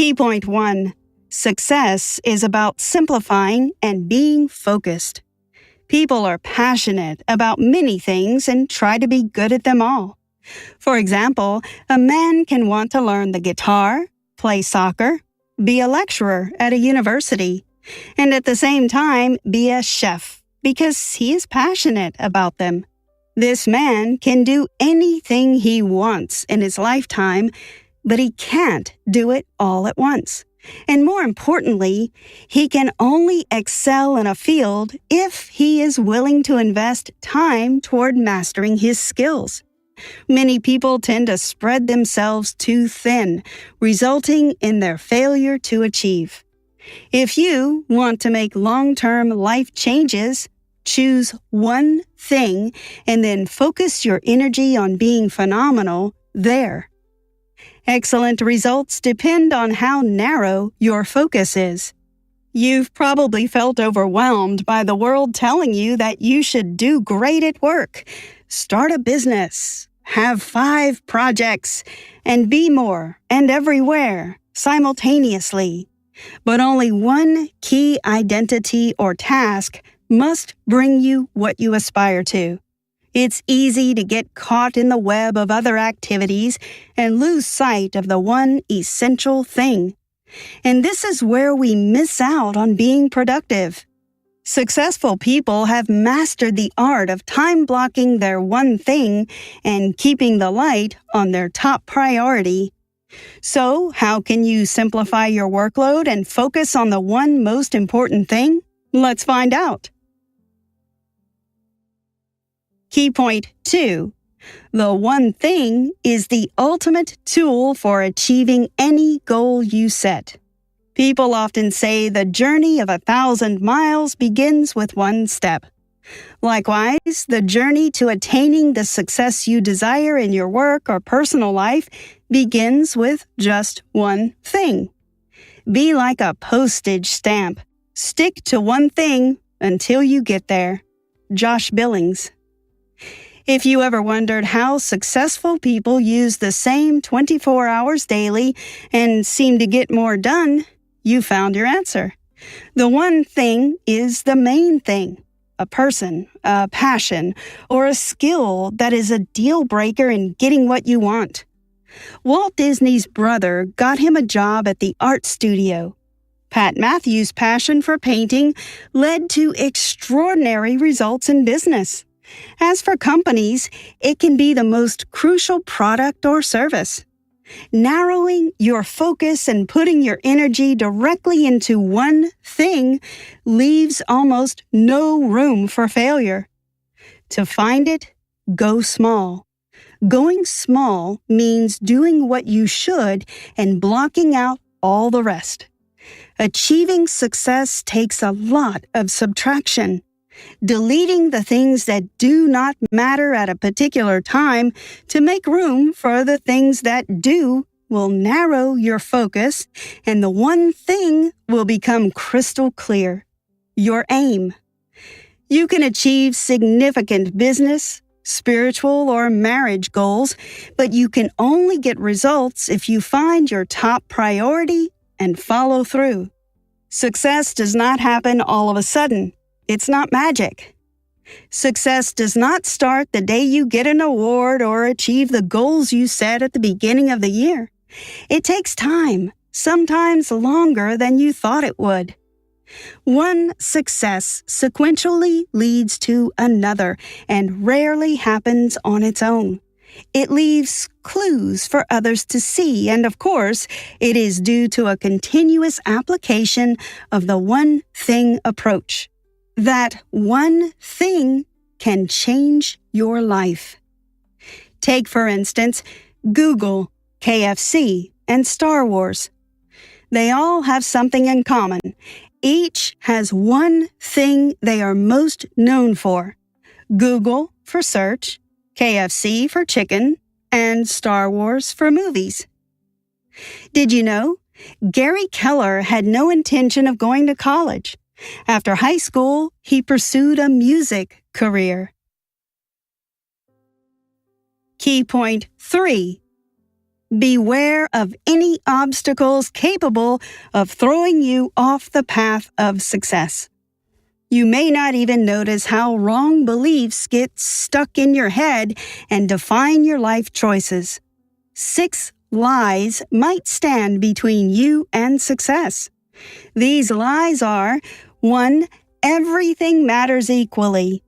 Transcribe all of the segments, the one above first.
Key point 1. Success is about simplifying and being focused. People are passionate about many things and try to be good at them all. For example, a man can want to learn the guitar, play soccer, be a lecturer at a university, and at the same time be a chef because he is passionate about them. This man can do anything he wants in his lifetime, but he can't do it all at once. And more importantly, he can only excel in a field if he is willing to invest time toward mastering his skills. Many people tend to spread themselves too thin, resulting in their failure to achieve. If you want to make long-term life changes, choose one thing and then focus your energy on being phenomenal there. Excellent results depend on how narrow your focus is. You've probably felt overwhelmed by the world telling you that you should do great at work, start a business, have 5 projects, and be more and everywhere simultaneously. But only one key identity or task must bring you what you aspire to. It's easy to get caught in the web of other activities and lose sight of the one essential thing. And this is where we miss out on being productive. Successful people have mastered the art of time blocking their one thing and keeping the light on their top priority. So, how can you simplify your workload and focus on the one most important thing? Let's find out. Key point 2. The one thing is the ultimate tool for achieving any goal you set. People often say the journey of 1,000 miles begins with one step. Likewise, the journey to attaining the success you desire in your work or personal life begins with just one thing. Be like a postage stamp. Stick to one thing until you get there. Josh Billings. If you ever wondered how successful people use the same 24 hours daily and seem to get more done, you found your answer. The one thing is the main thing. A person, a passion, or a skill that is a deal breaker in getting what you want. Walt Disney's brother got him a job at the art studio. Pat Matthews' passion for painting led to extraordinary results in business. As for companies, it can be the most crucial product or service. Narrowing your focus and putting your energy directly into one thing leaves almost no room for failure. To find it, go small. Going small means doing what you should and blocking out all the rest. Achieving success takes a lot of subtraction. Deleting the things that do not matter at a particular time to make room for the things that do will narrow your focus, and the one thing will become crystal clear. Your aim. You can achieve significant business, spiritual, or marriage goals, but you can only get results if you find your top priority and follow through. Success does not happen all of a sudden. It's not magic. Success does not start the day you get an award or achieve the goals you set at the beginning of the year. It takes time, sometimes longer than you thought it would. One success sequentially leads to another and rarely happens on its own. It leaves clues for others to see, and of course, it is due to a continuous application of the one thing approach. That one thing can change your life. Take, for instance, Google, KFC, and Star Wars. They all have something in common. Each has one thing they are most known for. Google for search, KFC for chicken, and Star Wars for movies. Did you know? Gary Keller had no intention of going to college. After high school, he pursued a music career. Key point 3. Beware of any obstacles capable of throwing you off the path of success. You may not even notice how wrong beliefs get stuck in your head and define your life choices. 6 lies might stand between you and success. These lies are: 1. Everything matters equally.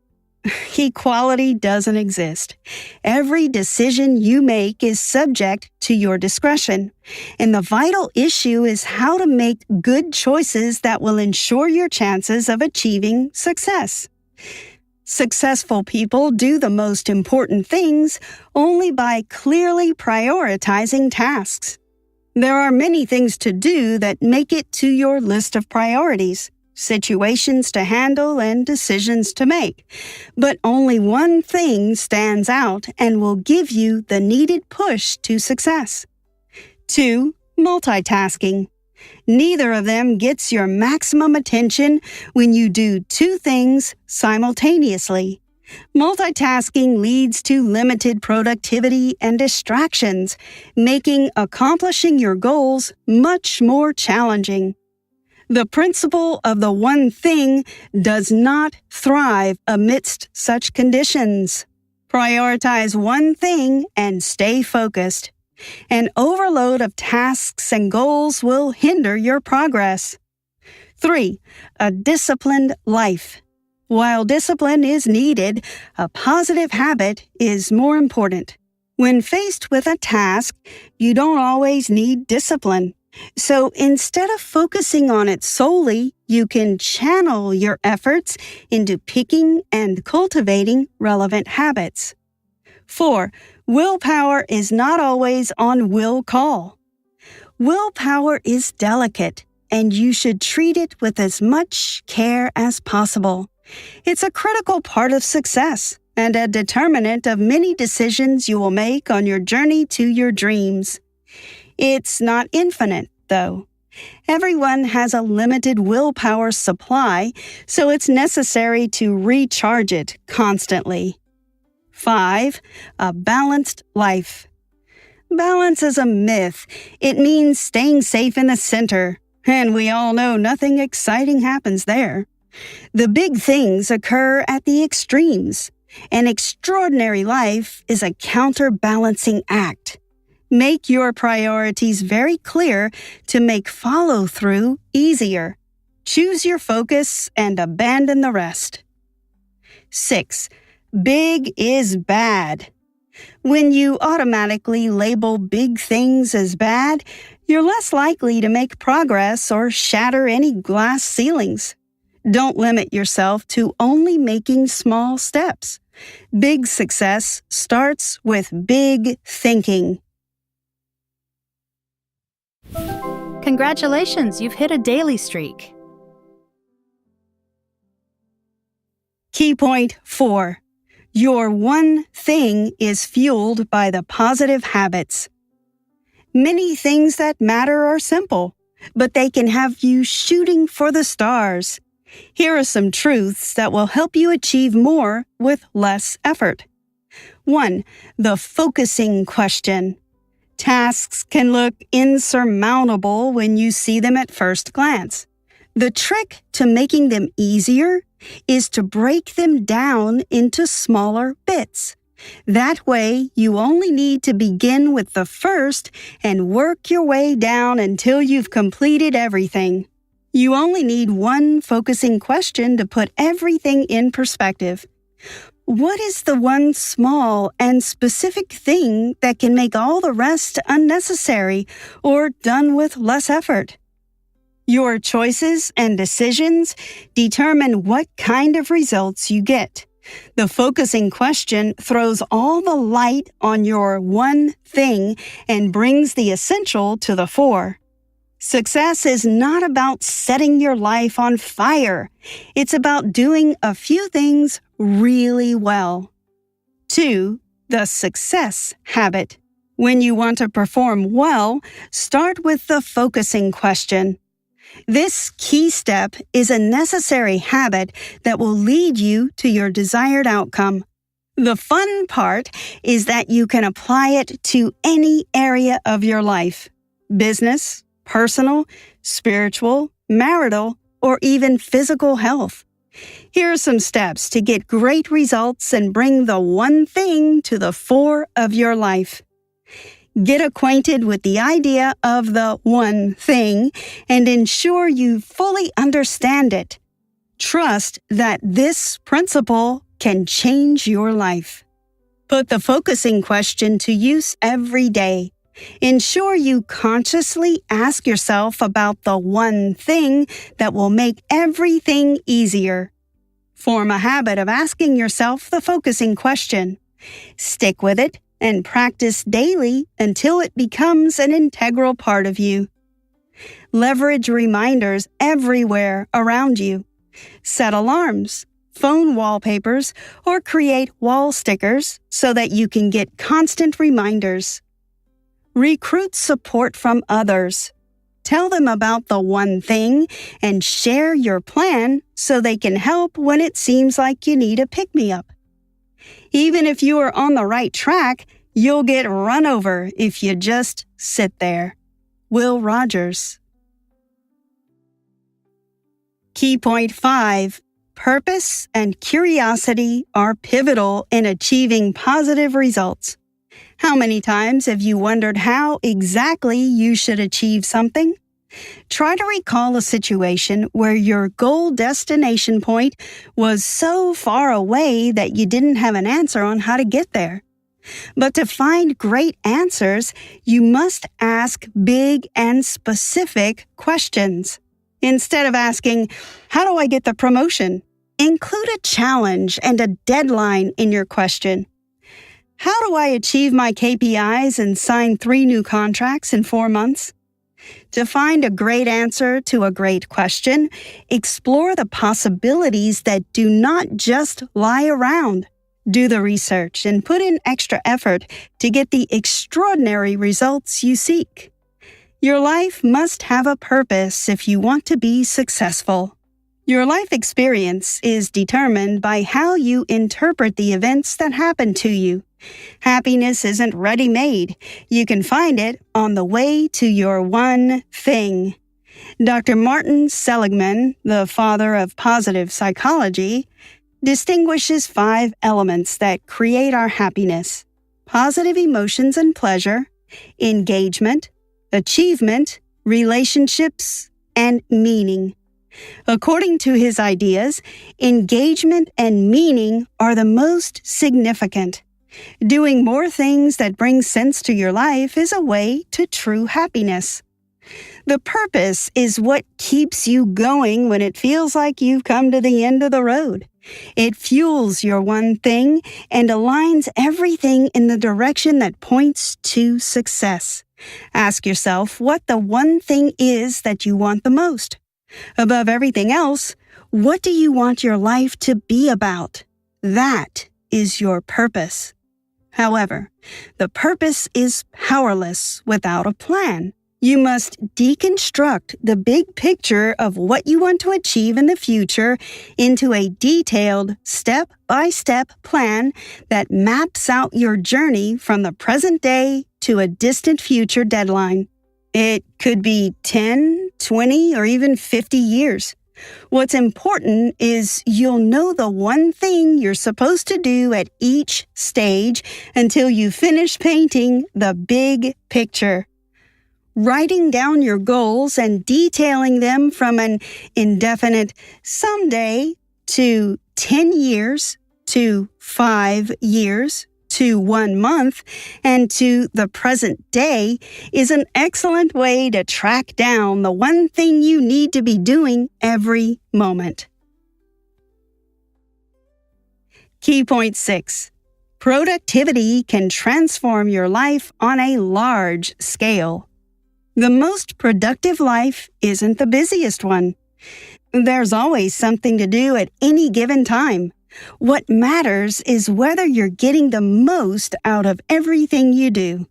Equality doesn't exist. Every decision you make is subject to your discretion, and the vital issue is how to make good choices that will ensure your chances of achieving success. Successful people do the most important things only by clearly prioritizing tasks. There are many things to do that make it to your list of priorities, situations to handle, and decisions to make. But only one thing stands out and will give you the needed push to success. 2. Multitasking. Neither of them gets your maximum attention when you do 2 things simultaneously. Multitasking leads to limited productivity and distractions, making accomplishing your goals much more challenging. The principle of the one thing does not thrive amidst such conditions. Prioritize one thing and stay focused. An overload of tasks and goals will hinder your progress. 3. A disciplined life. While discipline is needed, a positive habit is more important. When faced with a task, you don't always need discipline. So instead of focusing on it solely, you can channel your efforts into picking and cultivating relevant habits. 4. Willpower is not always on will call. Willpower is delicate, and you should treat it with as much care as possible. It's a critical part of success and a determinant of many decisions you will make on your journey to your dreams. It's not infinite, though. Everyone has a limited willpower supply, so it's necessary to recharge it constantly. 5. A balanced life. Balance is a myth. It means staying safe in the center, and we all know nothing exciting happens there. The big things occur at the extremes. An extraordinary life is a counterbalancing act. Make your priorities very clear to make follow-through easier. Choose your focus and abandon the rest. 6. Big is bad. When you automatically label big things as bad, you're less likely to make progress or shatter any glass ceilings. Don't limit yourself to only making small steps. Big success starts with big thinking. Congratulations, you've hit a daily streak. Key point 4. Your one thing is fueled by the positive habits. Many things that matter are simple, but they can have you shooting for the stars. Here are some truths that will help you achieve more with less effort. 1. The focusing question. Tasks can look insurmountable when you see them at first glance. The trick to making them easier is to break them down into smaller bits. That way, you only need to begin with the first and work your way down until you've completed everything. You only need one focusing question to put everything in perspective. What is the one small and specific thing that can make all the rest unnecessary or done with less effort? Your choices and decisions determine what kind of results you get. The focusing question throws all the light on your one thing and brings the essential to the fore. Success is not about setting your life on fire. It's about doing a few things really well. 2. The success habit. When you want to perform well, start with the focusing question. This key step is a necessary habit that will lead you to your desired outcome. The fun part is that you can apply it to any area of your life: business, personal, spiritual, marital, or even physical health. Here are some steps to get great results and bring the one thing to the fore of your life. Get acquainted with the idea of the one thing and ensure you fully understand it. Trust that this principle can change your life. Put the focusing question to use every day. Ensure you consciously ask yourself about the one thing that will make everything easier. Form a habit of asking yourself the focusing question. Stick with it and practice daily until it becomes an integral part of you. Leverage reminders everywhere around you. Set alarms, phone wallpapers, or create wall stickers so that you can get constant reminders. Recruit support from others. Tell them about the one thing and share your plan so they can help when it seems like you need a pick-me-up. Even if you are on the right track, you'll get run over if you just sit there. Will Rogers. Key point 5. Purpose and curiosity are pivotal in achieving positive results. How many times have you wondered how exactly you should achieve something? Try to recall a situation where your goal destination point was so far away that you didn't have an answer on how to get there. But to find great answers, you must ask big and specific questions. Instead of asking, "How do I get the promotion?" include a challenge and a deadline in your question. How do I achieve my KPIs and sign 3 new contracts in 4 months? To find a great answer to a great question, explore the possibilities that do not just lie around. Do the research and put in extra effort to get the extraordinary results you seek. Your life must have a purpose if you want to be successful. Your life experience is determined by how you interpret the events that happen to you. Happiness isn't ready-made. You can find it on the way to your one thing. Dr. Martin Seligman, the father of positive psychology, distinguishes 5 elements that create our happiness: positive emotions and pleasure, engagement, achievement, relationships, and meaning. According to his ideas, engagement and meaning are the most significant. Doing more things that bring sense to your life is a way to true happiness. The purpose is what keeps you going when it feels like you've come to the end of the road. It fuels your one thing and aligns everything in the direction that points to success. Ask yourself what the one thing is that you want the most. Above everything else, what do you want your life to be about? That is your purpose. However, the purpose is powerless without a plan. You must deconstruct the big picture of what you want to achieve in the future into a detailed, step-by-step plan that maps out your journey from the present day to a distant future deadline. It could be 10, 20, or even 50 years. What's important is you'll know the one thing you're supposed to do at each stage until you finish painting the big picture. Writing down your goals and detailing them from an indefinite someday to 10 years to 5 years to 1 month and to the present day is an excellent way to track down the one thing you need to be doing every moment. Key point 6. Productivity can transform your life on a large scale. The most productive life isn't the busiest one. There's always something to do at any given time. What matters is whether you're getting the most out of everything you do.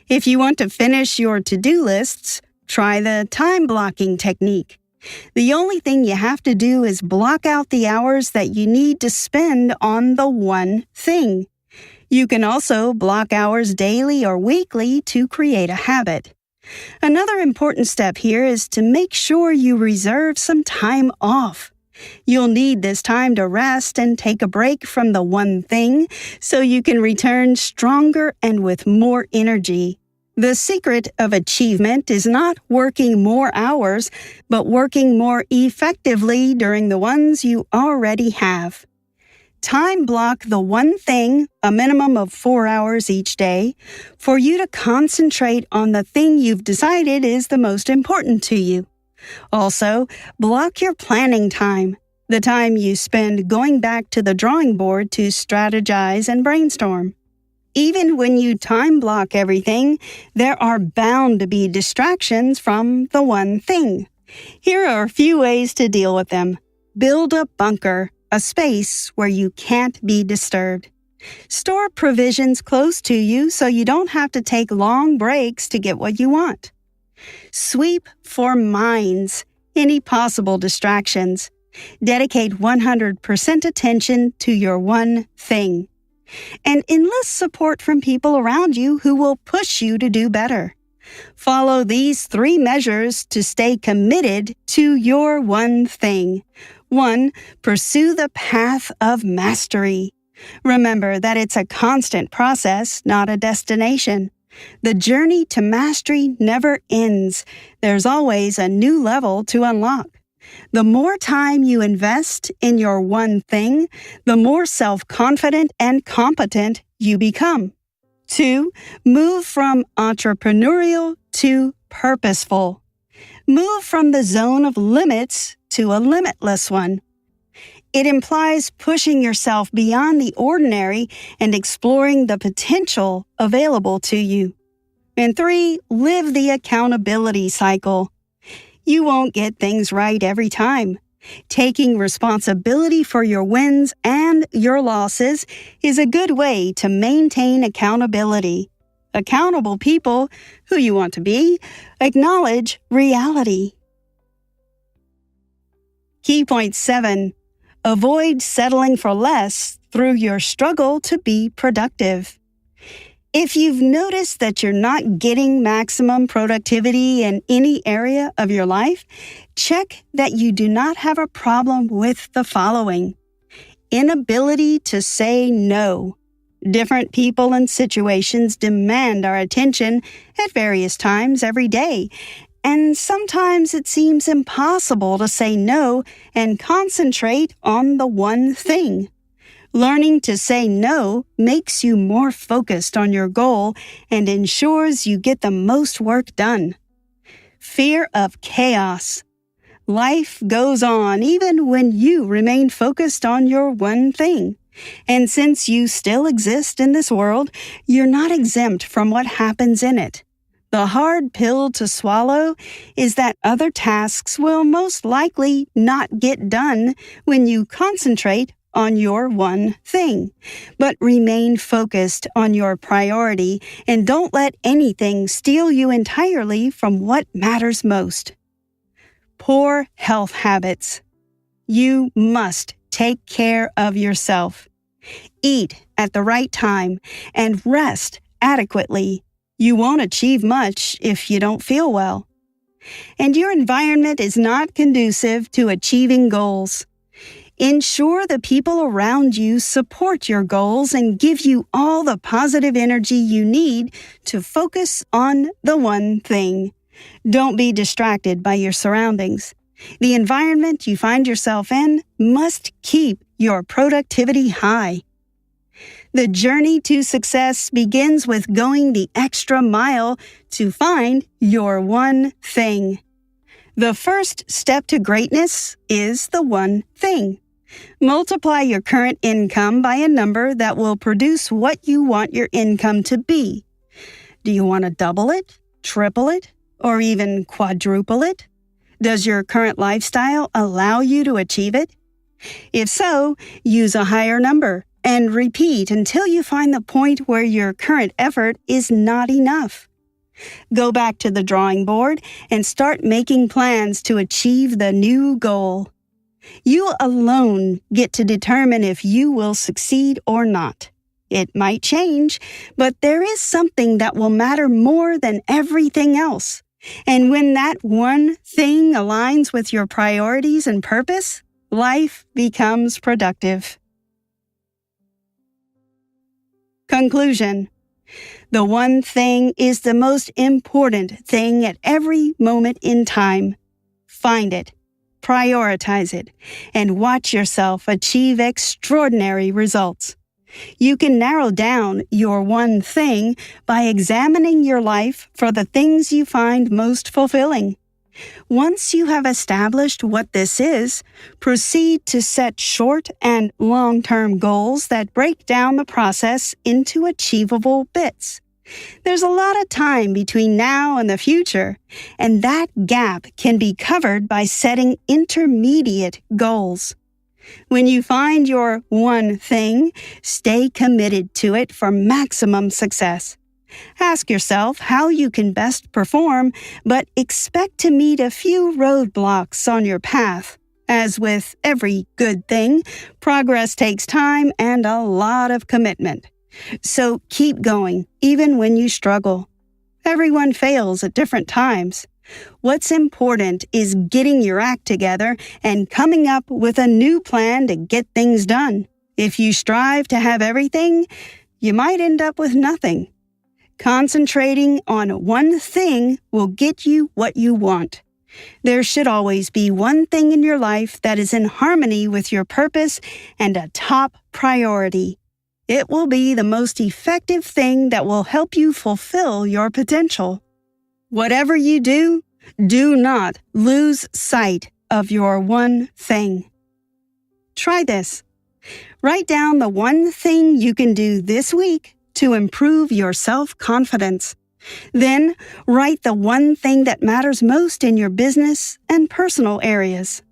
If you want to finish your to-do lists, try the time blocking technique. The only thing you have to do is block out the hours that you need to spend on the one thing. You can also block hours daily or weekly to create a habit. Another important step here is to make sure you reserve some time off. You'll need this time to rest and take a break from the one thing so you can return stronger and with more energy. The secret of achievement is not working more hours, but working more effectively during the ones you already have. Time block the one thing, a minimum of 4 hours each day, for you to concentrate on the thing you've decided is the most important to you. Also, block your planning time, the time you spend going back to the drawing board to strategize and brainstorm. Even when you time block everything, there are bound to be distractions from the one thing. Here are a few ways to deal with them. Build a bunker, a space where you can't be disturbed. Store provisions close to you so you don't have to take long breaks to get what you want. Sweep for minds, any possible distractions. Dedicate 100% attention to your one thing. And enlist support from people around you who will push you to do better. Follow these 3 measures to stay committed to your one thing. 1. Pursue the path of mastery. Remember that it's a constant process, not a destination. The journey to mastery never ends. There's always a new level to unlock. The more time you invest in your one thing, the more self-confident and competent you become. 2. Move from entrepreneurial to purposeful. Move from the zone of limits to a limitless one. It implies pushing yourself beyond the ordinary and exploring the potential available to you. And 3. Live the accountability cycle. You won't get things right every time. Taking responsibility for your wins and your losses is a good way to maintain accountability. Accountable people, who you want to be, acknowledge reality. Key point 7. Avoid settling for less through your struggle to be productive. If you've noticed that you're not getting maximum productivity in any area of your life, check that you do not have a problem with the following: inability to say no. Different people and situations demand our attention at various times every day, and sometimes it seems impossible to say no and concentrate on the one thing. Learning to say no makes you more focused on your goal and ensures you get the most work done. Fear of chaos. Life goes on even when you remain focused on your one thing. And since you still exist in this world, you're not exempt from what happens in it. The hard pill to swallow is that other tasks will most likely not get done when you concentrate on your one thing. But remain focused on your priority and don't let anything steal you entirely from what matters most. Poor health habits. You must take care of yourself. Eat at the right time and rest adequately. You won't achieve much if you don't feel well. And your environment is not conducive to achieving goals. Ensure the people around you support your goals and give you all the positive energy you need to focus on the one thing. Don't be distracted by your surroundings. The environment you find yourself in must keep your productivity high. The journey to success begins with going the extra mile to find your one thing. The first step to greatness is the one thing. Multiply your current income by a number that will produce what you want your income to be. Do you want to double it, triple it, or even quadruple it? Does your current lifestyle allow you to achieve it? If so, use a higher number and repeat until you find the point where your current effort is not enough. Go back to the drawing board and start making plans to achieve the new goal. You alone get to determine if you will succeed or not. It might change, but there is something that will matter more than everything else. And when that one thing aligns with your priorities and purpose, life becomes productive. Conclusion. The one thing is the most important thing at every moment in time. Find it, prioritize it, and watch yourself achieve extraordinary results. You can narrow down your one thing by examining your life for the things you find most fulfilling. Once you have established what this is, proceed to set short and long-term goals that break down the process into achievable bits. There's a lot of time between now and the future, and that gap can be covered by setting intermediate goals. When you find your one thing, stay committed to it for maximum success. Ask yourself how you can best perform, but expect to meet a few roadblocks on your path. As with every good thing, progress takes time and a lot of commitment. So keep going, even when you struggle. Everyone fails at different times. What's important is getting your act together and coming up with a new plan to get things done. If you strive to have everything, you might end up with nothing. Concentrating on one thing will get you what you want. There should always be one thing in your life that is in harmony with your purpose and a top priority. It will be the most effective thing that will help you fulfill your potential. Whatever you do, do not lose sight of your one thing. Try this. Write down the one thing you can do this week to improve your self-confidence. Then, write the one thing that matters most in your business and personal areas.